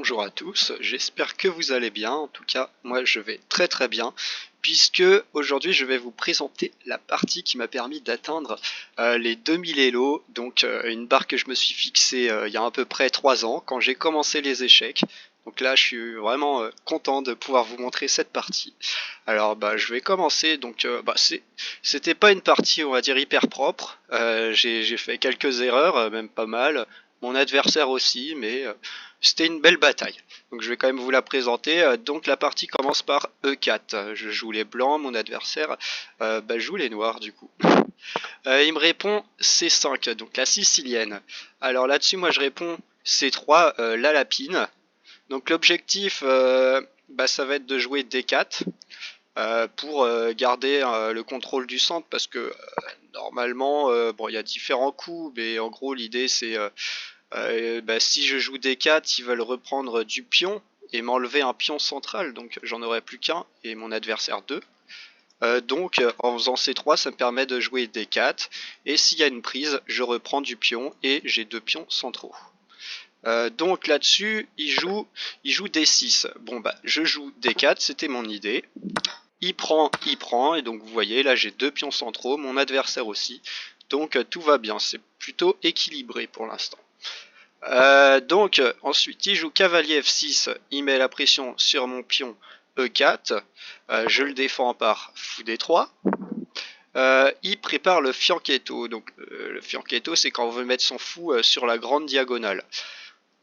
bonjour à tous, j'espère que vous allez bien, en tout cas moi je vais très très bien, puisque aujourd'hui je vais vous présenter la partie qui m'a permis d'atteindre les 2000 Elo, donc une barre que je me suis fixée il y a à peu près 3 ans, quand j'ai commencé les échecs. Donc là je suis vraiment content de pouvoir vous montrer cette partie. Alors je vais commencer, donc c'était pas une partie on va dire hyper propre, j'ai fait quelques erreurs, même pas mal, mon adversaire aussi, mais c'était une belle bataille. Donc je vais quand même vous la présenter. Donc la partie commence par E4. Je joue les blancs, mon adversaire joue les noirs du coup. Il me répond C5, donc la sicilienne. Alors là-dessus moi je réponds C3, la lapine. Donc l'objectif ça va être de jouer D4 pour garder le contrôle du centre, parce que normalement il y a différents coups, mais en gros l'idée c'est si je joue D4, ils veulent reprendre du pion et m'enlever un pion central, donc j'en aurai plus qu'un et mon adversaire deux. Donc en faisant C3, ça me permet de jouer D4, et s'il y a une prise, je reprends du pion et j'ai deux pions centraux. Donc là-dessus, il joue D6. Bon je joue D4, c'était mon idée. Il prend, et donc vous voyez, là j'ai deux pions centraux, mon adversaire aussi. Donc tout va bien, c'est plutôt équilibré pour l'instant. Donc ensuite il joue cavalier F6, il met la pression sur mon pion E4, je le défends par fou D3. Il prépare le fianchetto, donc le fianchetto c'est quand on veut mettre son fou sur la grande diagonale.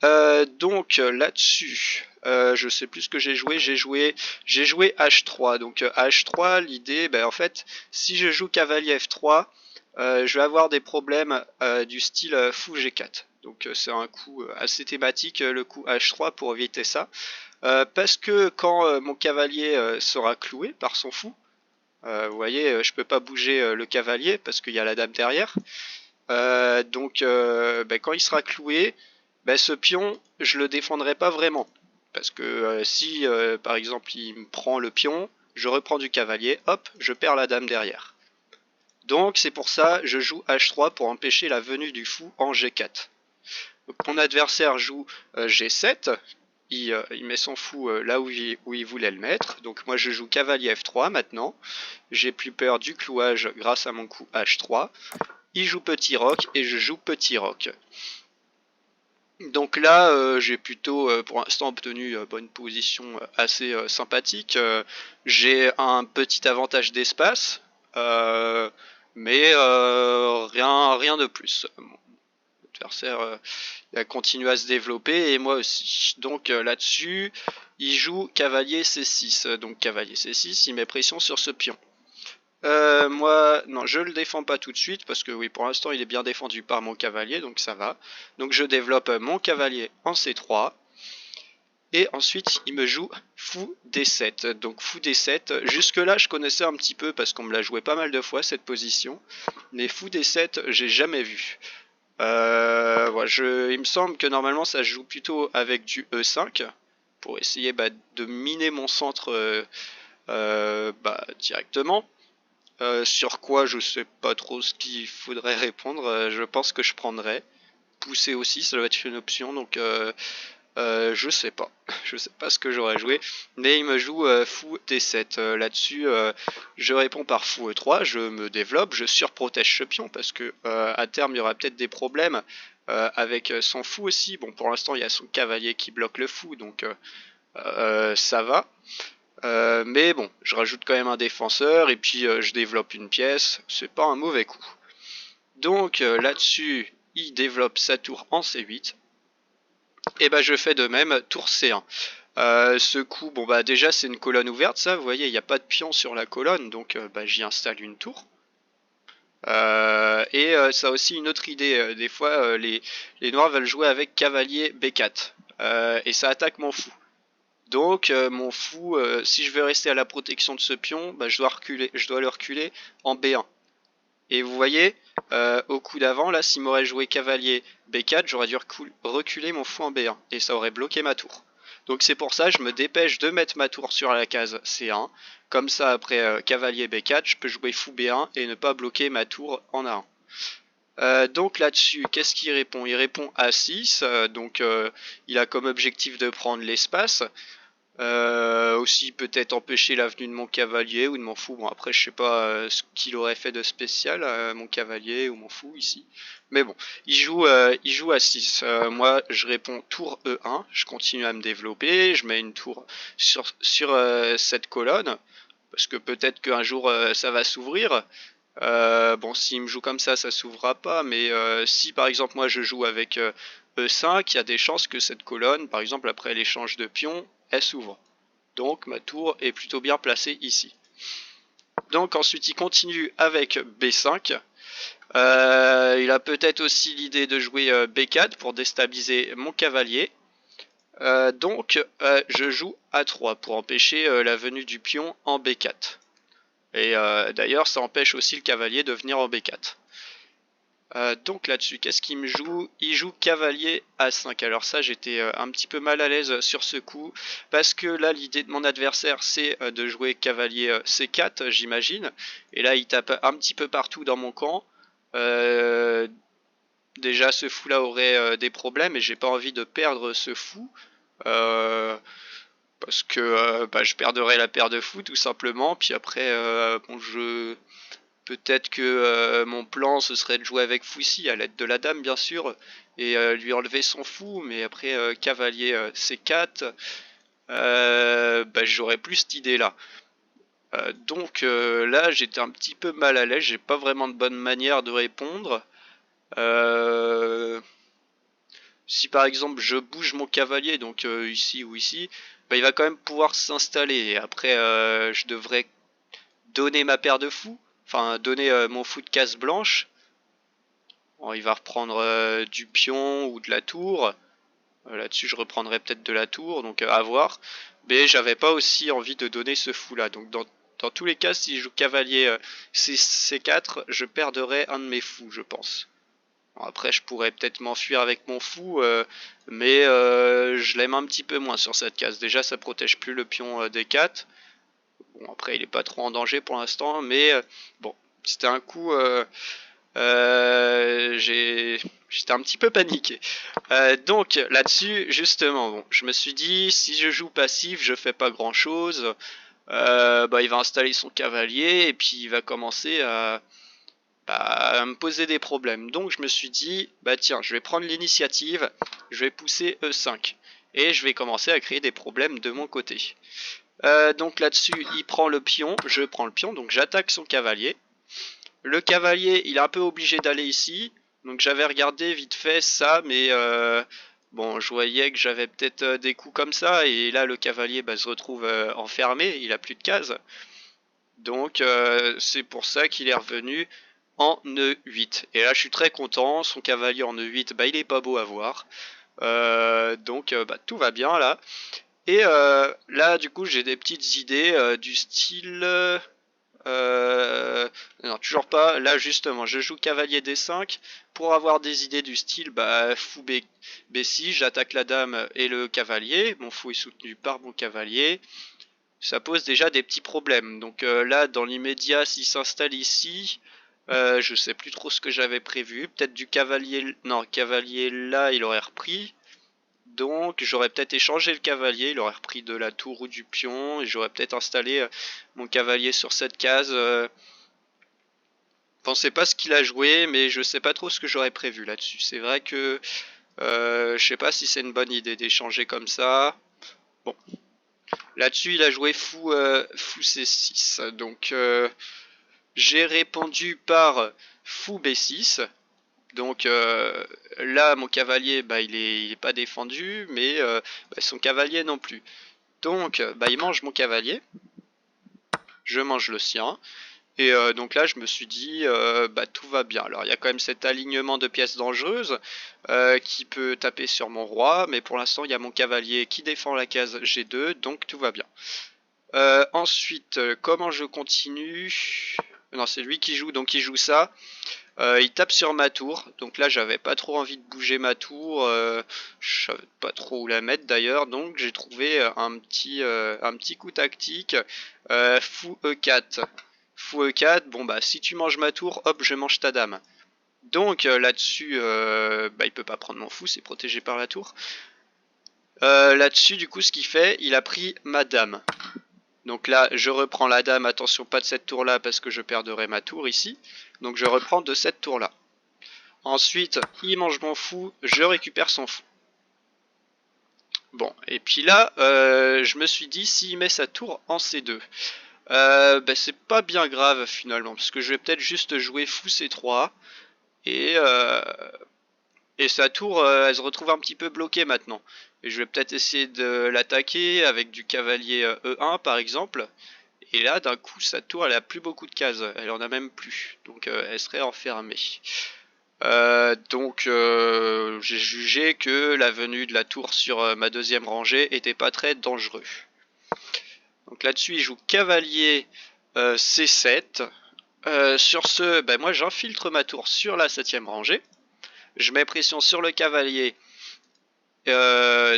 Donc là-dessus, je sais plus ce que j'ai joué, H3, donc H3, l'idée, en fait, si je joue cavalier F3, je vais avoir des problèmes du style fou G4. Donc c'est un coup assez thématique, le coup H3, pour éviter ça. Parce que quand mon cavalier sera cloué par son fou, vous voyez, je peux pas bouger le cavalier parce qu'il y a la dame derrière. Quand il sera cloué, ce pion, je le défendrai pas vraiment. Parce que si par exemple il me prend le pion, je reprends du cavalier, hop, je perds la dame derrière. Donc c'est pour ça je joue H3 pour empêcher la venue du fou en G4. Donc, mon adversaire joue G7, il met son fou là où il voulait le mettre. Donc moi je joue cavalier F3 maintenant. J'ai plus peur du clouage grâce à mon coup H3. Il joue petit roc et je joue petit roc. Donc là, j'ai plutôt pour l'instant obtenu une position assez sympathique. J'ai un petit avantage d'espace, mais rien de plus. Mon adversaire il continue à se développer et moi aussi. Donc là-dessus, il joue cavalier C6. Donc cavalier C6, il met pression sur ce pion. Moi, non, je le défends pas tout de suite parce que oui, pour l'instant, il est bien défendu par mon cavalier, donc ça va. Donc je développe mon cavalier en C3. Et ensuite, il me joue fou D7. Donc fou D7, jusque-là, je connaissais un petit peu parce qu'on me l'a joué pas mal de fois, cette position. Mais fou D7, j'ai jamais vu. Il me semble que normalement, ça se joue plutôt avec du E5 pour essayer de miner mon centre directement. Sur quoi je sais pas trop ce qu'il faudrait répondre. Je pense que je prendrais. Pousser aussi, ça doit être une option, donc je sais pas. Je sais pas ce que j'aurais joué. Mais il me joue fou D7. Là-dessus, je réponds par fou E3, je me développe, je surprotège ce pion parce que à terme il y aura peut-être des problèmes avec son fou aussi. Bon, pour l'instant il y a son cavalier qui bloque le fou, donc ça va. Mais bon, je rajoute quand même un défenseur et puis je développe une pièce, c'est pas un mauvais coup. Donc là-dessus, il développe sa tour en C8. Et je fais de même, tour C1. Ce coup, déjà c'est une colonne ouverte, ça, vous voyez, il n'y a pas de pion sur la colonne, donc j'y installe une tour. Ça a aussi une autre idée, des fois les noirs veulent jouer avec cavalier B4, et ça attaque mon fou. Donc mon fou, si je veux rester à la protection de ce pion, je dois le reculer en B1. Et vous voyez, au coup d'avant, là, s'il m'aurait joué cavalier B4, j'aurais dû reculer mon fou en B1. Et ça aurait bloqué ma tour. Donc c'est pour ça, je me dépêche de mettre ma tour sur la case C1. Comme ça, après cavalier B4, je peux jouer fou B1 et ne pas bloquer ma tour en A1. Donc là-dessus, qu'est-ce qu'il répond? Il répond A6, donc il a comme objectif de prendre l'espace. Aussi peut-être empêcher l'avenue de mon cavalier ou de mon fou. Bon après je sais pas ce qu'il aurait fait de spécial mon cavalier ou mon fou ici. Mais bon, il joue à 6. Moi je réponds tour E1, je continue à me développer, je mets une tour sur cette colonne. Parce que peut-être qu'un jour ça va s'ouvrir. Bon, s'il me joue comme ça s'ouvrira pas, mais si par exemple moi je joue avec E5, il y a des chances que cette colonne, par exemple après l'échange de pions, elle s'ouvre. Donc ma tour est plutôt bien placée ici. Donc ensuite il continue avec B5. Il a peut-être aussi l'idée de jouer B4 pour déstabiliser mon cavalier. Donc je joue A3 pour empêcher la venue du pion en B4. Et d'ailleurs, ça empêche aussi le cavalier de venir en B4. Donc là-dessus, qu'est-ce qu'il me joue? Il joue cavalier A5. Alors ça, j'étais un petit peu mal à l'aise sur ce coup, parce que là, l'idée de mon adversaire, c'est de jouer cavalier C4, j'imagine. Et là, il tape un petit peu partout dans mon camp. Déjà, ce fou-là aurait des problèmes, et j'ai pas envie de perdre ce fou. Parce que je perdrais la paire de fous tout simplement. Puis après, bon, peut-être que mon plan ce serait de jouer avec Foussy à l'aide de la dame bien sûr et lui enlever son fou. Mais après cavalier C4, j'aurais plus cette idée là. Donc là j'étais un petit peu mal à l'aise. J'ai pas vraiment de bonne manière de répondre. Euh, Si par exemple je bouge mon cavalier, donc ici ou ici, il va quand même pouvoir s'installer. Et après, je devrais donner ma paire de fous, enfin donner mon fou de case blanche. Bon, il va reprendre du pion ou de la tour. Là-dessus, je reprendrai peut-être de la tour, donc à voir. Mais j'avais pas aussi envie de donner ce fou-là. Donc dans tous les cas, si je joue cavalier C4, je perdrai un de mes fous, je pense. Bon, après, je pourrais peut-être m'enfuir avec mon fou, mais je l'aime un petit peu moins sur cette case. Déjà, ça protège plus le pion D4. Bon, après, il est pas trop en danger pour l'instant, mais bon, c'était un coup. J'étais un petit peu paniqué. Donc là-dessus, justement, bon, je me suis dit, si je joue passif, je fais pas grand-chose. Il va installer son cavalier et puis il va commencer à me poser des problèmes. Donc je me suis dit, bah tiens, je vais prendre l'initiative, je vais pousser E5 et je vais commencer à créer des problèmes de mon côté. Donc là-dessus, il prend le pion, je prends le pion, donc j'attaque son cavalier. Le cavalier, il est un peu obligé d'aller ici, donc j'avais regardé vite fait ça, mais bon, je voyais que j'avais peut-être des coups comme ça, et là le cavalier se retrouve enfermé, il a plus de cases. Donc c'est pour ça qu'il est revenu en E8. Et là je suis très content, son cavalier en E8, il est pas beau à voir. Donc tout va bien là. Et là du coup j'ai des petites idées du style... non, toujours pas. Là, justement, je joue cavalier D5 pour avoir des idées du style fou B6, j'attaque la dame et le cavalier. Mon fou est soutenu par mon cavalier. Ça pose déjà des petits problèmes. Donc là, dans l'immédiat, s'il s'installe ici, je sais plus trop ce que j'avais prévu. Peut-être du cavalier. Non, cavalier là, il aurait repris. Donc j'aurais peut-être échangé le cavalier, il aurait repris de la tour ou du pion, et j'aurais peut-être installé mon cavalier sur cette case. Pensais pas ce qu'il a joué, mais je sais pas trop ce que j'aurais prévu là-dessus. C'est vrai que je sais pas si c'est une bonne idée d'échanger comme ça. Bon, là-dessus il a joué fou C6, donc j'ai répondu par fou B6. Donc là, mon cavalier, il est pas défendu, mais son cavalier non plus. Donc, il mange mon cavalier, je mange le sien, et donc là, je me suis dit, tout va bien. Alors, il y a quand même cet alignement de pièces dangereuses qui peut taper sur mon roi, mais pour l'instant, il y a mon cavalier qui défend la case G2, donc tout va bien. Ensuite, comment je continue? Non, c'est lui qui joue, donc il joue ça. Il tape sur ma tour, donc là j'avais pas trop envie de bouger ma tour, je savais pas trop où la mettre d'ailleurs, donc j'ai trouvé un petit coup tactique, fou E4. Fou E4, bon si tu manges ma tour, hop je mange ta dame. Donc là-dessus, il peut pas prendre mon fou, c'est protégé par la tour. Là-dessus, du coup, ce qu'il fait, il a pris ma dame. Donc là, je reprends la dame, attention, pas de cette tour-là, parce que je perdrai ma tour ici. Donc je reprends de cette tour-là. Ensuite, il mange mon fou, je récupère son fou. Bon, et puis là, je me suis dit, s'il met sa tour en C2, c'est pas bien grave finalement, parce que je vais peut-être juste jouer fou C3, et, et sa tour, elle se retrouve un petit peu bloquée maintenant. Et je vais peut-être essayer de l'attaquer avec du cavalier E1 par exemple. Et là, d'un coup, sa tour, elle a plus beaucoup de cases. Elle en a même plus. Donc, elle serait enfermée. J'ai jugé que la venue de la tour sur ma deuxième rangée était pas très dangereux. Donc là-dessus, il joue cavalier C7. Sur ce, moi j'infiltre ma tour sur la septième rangée. Je mets pression sur le cavalier à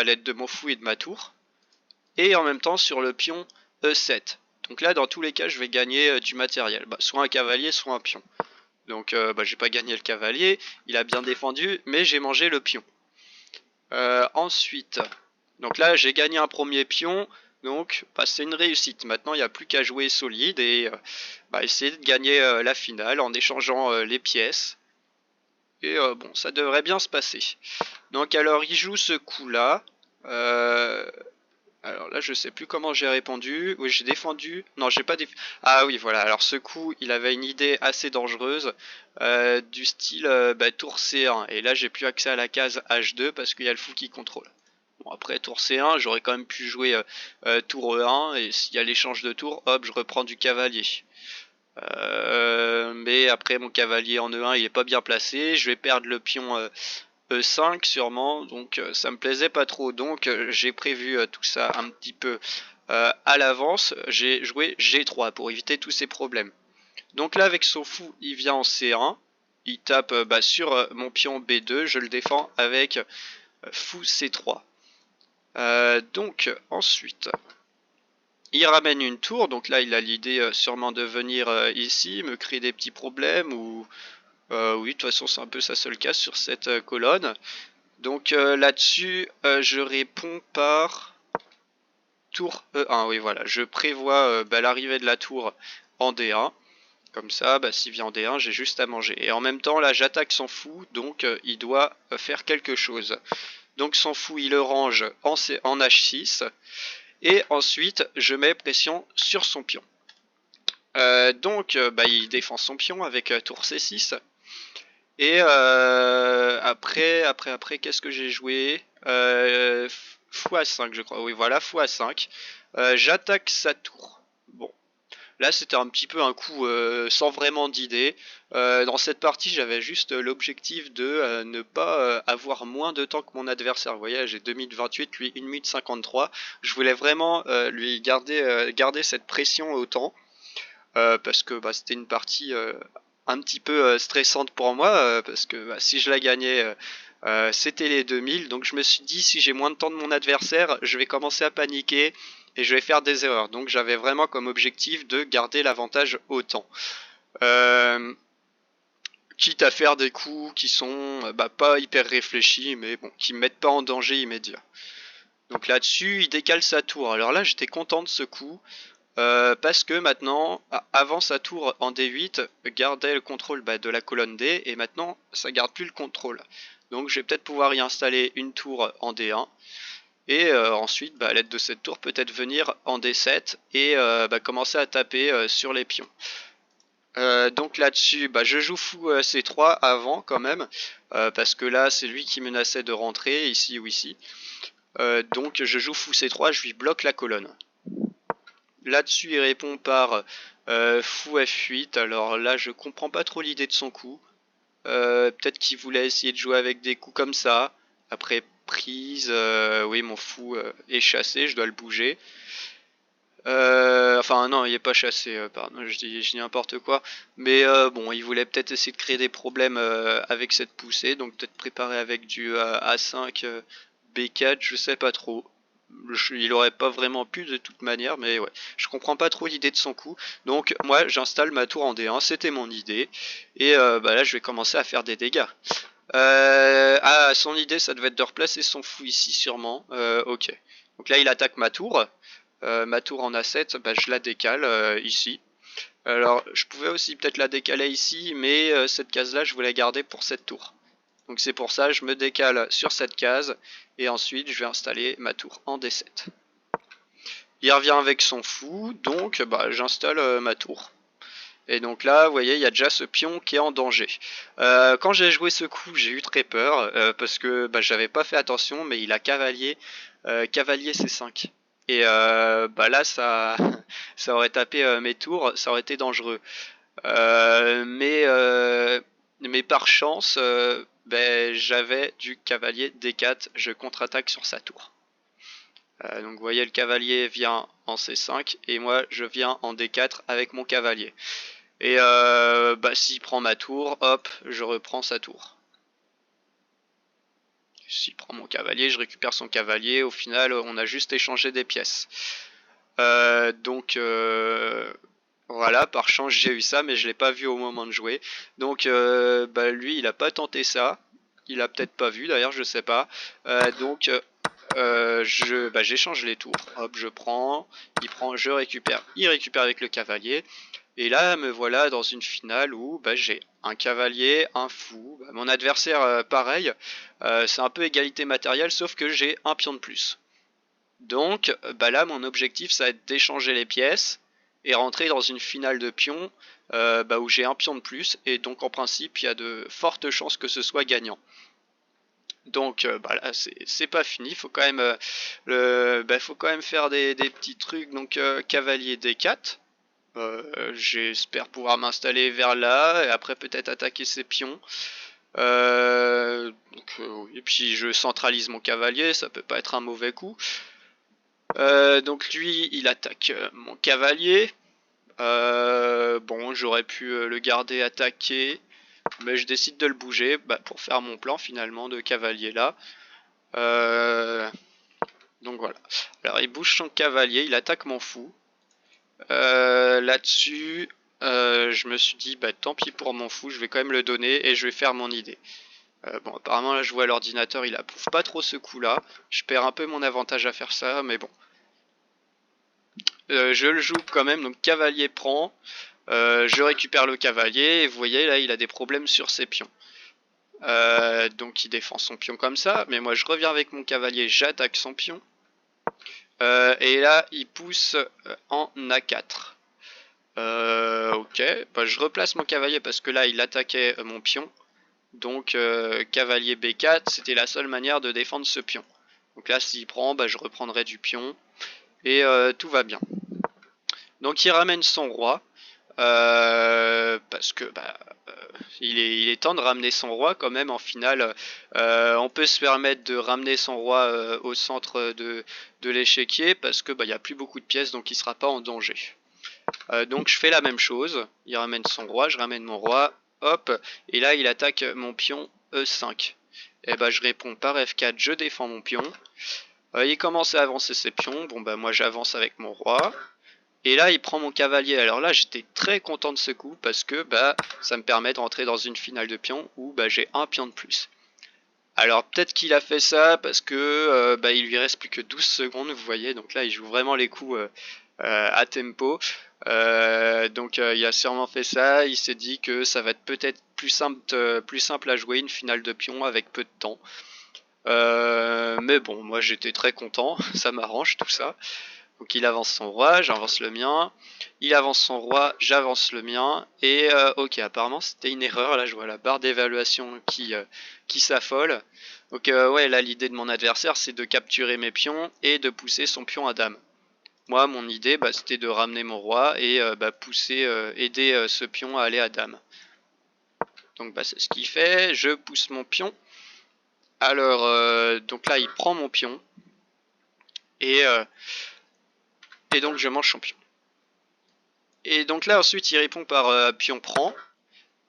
l'aide de mon fou et de ma tour. Et en même temps sur le pion E7. Donc là, dans tous les cas, je vais gagner du matériel. Soit un cavalier, soit un pion. Donc j'ai pas gagné le cavalier, il a bien défendu, mais j'ai mangé le pion. Ensuite, donc là j'ai gagné un premier pion, donc c'est une réussite. Maintenant il n'y a plus qu'à jouer solide et essayer de gagner la finale en échangeant les pièces. Et bon, ça devrait bien se passer. Donc alors il joue ce coup là. Alors là, je sais plus comment j'ai répondu. Oui, j'ai défendu. Non, j'ai pas défendu. Ah oui, voilà. Alors ce coup, il avait une idée assez dangereuse, du style tour C1. Et là, j'ai plus accès à la case H2 parce qu'il y a le fou qui contrôle. Bon, après tour C1, j'aurais quand même pu jouer tour E1. Et s'il y a l'échange de tour, hop, je reprends du cavalier. Mais après, mon cavalier en E1, il est pas bien placé. Je vais perdre le pion E5 sûrement, donc ça me plaisait pas trop, donc j'ai prévu tout ça un petit peu à l'avance. J'ai joué G3 pour éviter tous ces problèmes. Donc là avec son fou il vient en C1, il tape sur mon pion B2, je le défends avec fou C3. Donc ensuite il ramène une tour, donc là il a l'idée sûrement de venir ici, me créer des petits problèmes ou... oui, de toute façon c'est un peu sa seule case sur cette colonne. Donc là-dessus, je réponds par tour E1. Oui, voilà, je prévois l'arrivée de la tour en D1. Comme ça, s'il vient en D1, j'ai juste à manger. Et en même temps, là, j'attaque son fou, donc il doit faire quelque chose. Donc son fou, il le range en H6. Et ensuite, je mets pression sur son pion. Il défend son pion avec tour C6. Et après, qu'est-ce que j'ai joué x5, je crois. Oui, voilà, x5. J'attaque sa tour. Bon, là, c'était un petit peu un coup sans vraiment d'idée. Dans cette partie, j'avais juste l'objectif de ne pas avoir moins de temps que mon adversaire. Vous voyez, j'ai 2 minutes 28, lui 1 minute 53. Je voulais vraiment lui garder cette pression au temps. Parce que c'était une partie un petit peu stressante pour moi, parce que si je la gagnais, c'était les 2000, donc je me suis dit si j'ai moins de temps de mon adversaire, je vais commencer à paniquer et je vais faire des erreurs. Donc j'avais vraiment comme objectif de garder l'avantage au temps. Quitte à faire des coups qui sont pas hyper réfléchis, mais bon, qui me mettent pas en danger immédiat. Donc là-dessus, il décale sa tour. Alors là, j'étais content de ce coup. Parce que maintenant, avant sa tour en D8, gardait le contrôle de la colonne D, et maintenant ça garde plus le contrôle. Donc je vais peut-être pouvoir y installer une tour en D1, et ensuite à l'aide de cette tour peut-être venir en D7 et commencer à taper sur les pions. Donc là-dessus, je joue fou C3 avant quand même, parce que là c'est lui qui menaçait de rentrer ici ou ici. Donc je joue fou C3, je lui bloque la colonne. Là-dessus, il répond par fou F8. Alors là, je comprends pas trop l'idée de son coup. Peut-être qu'il voulait essayer de jouer avec des coups comme ça. Après prise, oui, mon fou est chassé, je dois le bouger. Enfin non, il est pas chassé, pardon, je dis n'importe quoi. Mais bon, il voulait peut-être essayer de créer des problèmes avec cette poussée, donc peut-être préparer avec du A5, B4, je sais pas trop. il aurait pas vraiment pu de toute manière, mais ouais, je comprends pas trop l'idée de son coup. Donc moi j'installe ma tour en D1, c'était mon idée, et bah là je vais commencer à faire des dégâts. Ah, son idée ça devait être de replacer son fou ici sûrement. Ok. Donc là il attaque ma tour. Ma tour en A7, bah, je la décale ici. Alors je pouvais aussi peut-être la décaler ici, mais cette case là je voulais garder pour cette tour. Donc c'est pour ça je me décale sur cette case et ensuite je vais installer ma tour en D7. Il revient avec son fou, donc bah, j'installe ma tour. Et donc là, vous voyez, il y a déjà ce pion qui est en danger. Quand j'ai joué ce coup, j'ai eu très peur, parce que bah, j'avais pas fait attention, mais il a cavalier C5. Et bah là, ça, ça aurait tapé mes tours, ça aurait été dangereux. Mais par chance, ben, j'avais du cavalier D4, je contre-attaque sur sa tour. Donc vous voyez, le cavalier vient en C5 et moi je viens en D4 avec mon cavalier. Et bah, s'il prend ma tour, hop, je reprends sa tour. S'il prend mon cavalier, je récupère son cavalier. Au final, on a juste échangé des pièces. Donc voilà, par chance j'ai eu ça, mais je l'ai pas vu au moment de jouer. Donc bah, lui, il a pas tenté ça. Il a peut-être pas vu, d'ailleurs, je sais pas. Donc bah, j'échange les tours. Hop, je prends, il prend, je récupère. Il récupère avec le cavalier. Et là, me voilà dans une finale où bah, j'ai un cavalier, un fou. Bah, mon adversaire, pareil. C'est un peu égalité matérielle, sauf que j'ai un pion de plus. Donc bah là, mon objectif, ça va être d'échanger les pièces et rentrer dans une finale de pions bah, où j'ai un pion de plus. Et donc en principe, il y a de fortes chances que ce soit gagnant. Donc bah là c'est pas fini, faut quand même faut quand même faire des petits trucs. Donc cavalier D4. J'espère pouvoir m'installer vers là et après peut-être attaquer ses pions. Et puis je centralise mon cavalier, ça peut pas être un mauvais coup. Donc lui il attaque mon cavalier. Bon, j'aurais pu le garder attaqué, mais je décide de le bouger bah, pour faire mon plan finalement de cavalier là. Donc voilà. Alors il bouge son cavalier, il attaque mon fou. Là-dessus, je me suis dit, bah tant pis pour mon fou, je vais quand même le donner et je vais faire mon idée. Bon, apparemment là je vois l'ordinateur, il approuve pas trop ce coup-là. Je perds un peu mon avantage à faire ça, mais bon. Je le joue quand même, donc cavalier prend. Je récupère le cavalier et vous voyez là il a des problèmes sur ses pions. Donc il défend son pion comme ça, mais moi je reviens avec mon cavalier, j'attaque son pion. Et là il pousse en A4. Ok, bah, je replace mon cavalier parce que là il attaquait mon pion. Donc cavalier B4, c'était la seule manière de défendre ce pion. Donc là s'il prend, bah, je reprendrai du pion. Et tout va bien. Donc il ramène son roi. Parce que bah, il est temps de ramener son roi quand même en finale. On peut se permettre de ramener son roi au centre de l'échiquier parce que bah, y a plus beaucoup de pièces donc il sera pas en danger. Donc je fais la même chose, il ramène son roi, je ramène mon roi, hop, et là il attaque mon pion E5. Et bah je réponds par F4, je défends mon pion. Il commence à avancer ses pions, bon bah moi j'avance avec mon roi. Et là il prend mon cavalier, alors là j'étais très content de ce coup parce que bah ça me permet de rentrer dans une finale de pions où bah j'ai un pion de plus. Alors peut-être qu'il a fait ça parce que bah, il lui reste plus que 12 secondes, vous voyez, donc là il joue vraiment les coups à tempo. Donc il a sûrement fait ça, il s'est dit que ça va être peut-être plus simple à jouer une finale de pion avec peu de temps. Mais bon, moi j'étais très content, ça m'arrange tout ça. Donc il avance son roi, j'avance le mien. Il avance son roi, j'avance le mien. Et ok, apparemment c'était une erreur. Là je vois la barre d'évaluation qui s'affole. Donc ouais, là l'idée de mon adversaire c'est de capturer mes pions et de pousser son pion à dame. Moi mon idée bah, c'était de ramener mon roi et bah, aider ce pion à aller à dame. Donc bah, c'est ce qu'il fait, je pousse mon pion. Alors donc là il prend mon pion. Et donc je mange son pion. Et donc là ensuite il répond par pion prend.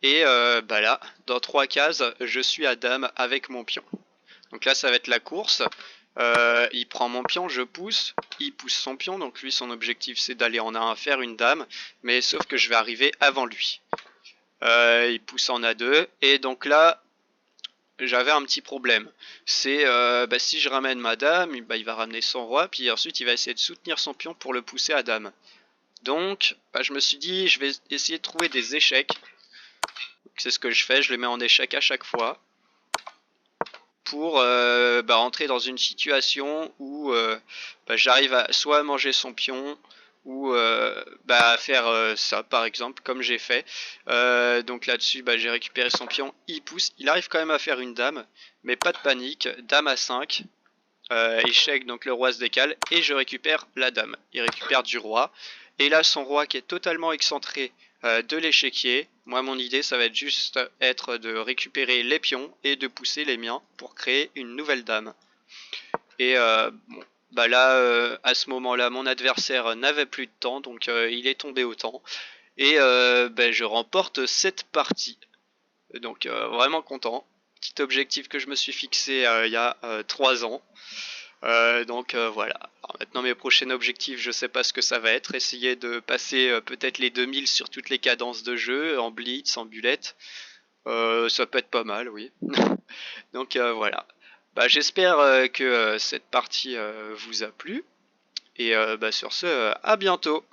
Et bah là, dans 3 cases, je suis à dame avec mon pion. Donc là ça va être la course. Il prend mon pion, je pousse, il pousse son pion, donc lui son objectif c'est d'aller en A1 faire une dame, mais sauf que je vais arriver avant lui. Il pousse en A2, et donc là j'avais un petit problème. C'est si je ramène ma dame, il va ramener son roi, puis ensuite il va essayer de soutenir son pion pour le pousser à dame. Donc je me suis dit je vais essayer de trouver des échecs. C'est ce que je fais, je le mets en échec à chaque fois pour rentrer dans une situation où j'arrive à soit manger son pion ou à faire ça par exemple comme j'ai fait. Donc là-dessus j'ai récupéré son pion, il pousse, il arrive quand même à faire une dame, mais pas de panique, dame à 5, échec, donc le roi se décale et je récupère la dame, il récupère du roi, et là son roi qui est totalement excentré de l'échiquier. Moi mon idée ça va être juste être de récupérer les pions et de pousser les miens pour créer une nouvelle dame. Et là à ce moment là mon adversaire n'avait plus de temps, donc il est tombé au temps, et je remporte cette partie. Donc vraiment content, petit objectif que je me suis fixé il y a 3 ans. Voilà. Alors maintenant mes prochains objectifs, je sais pas ce que ça va être. Essayer de passer peut-être les 2000 sur toutes les cadences de jeu, en blitz, en bullet. Ça peut être pas mal, oui. Donc voilà. J'espère que cette partie vous a plu. Et sur ce, à bientôt.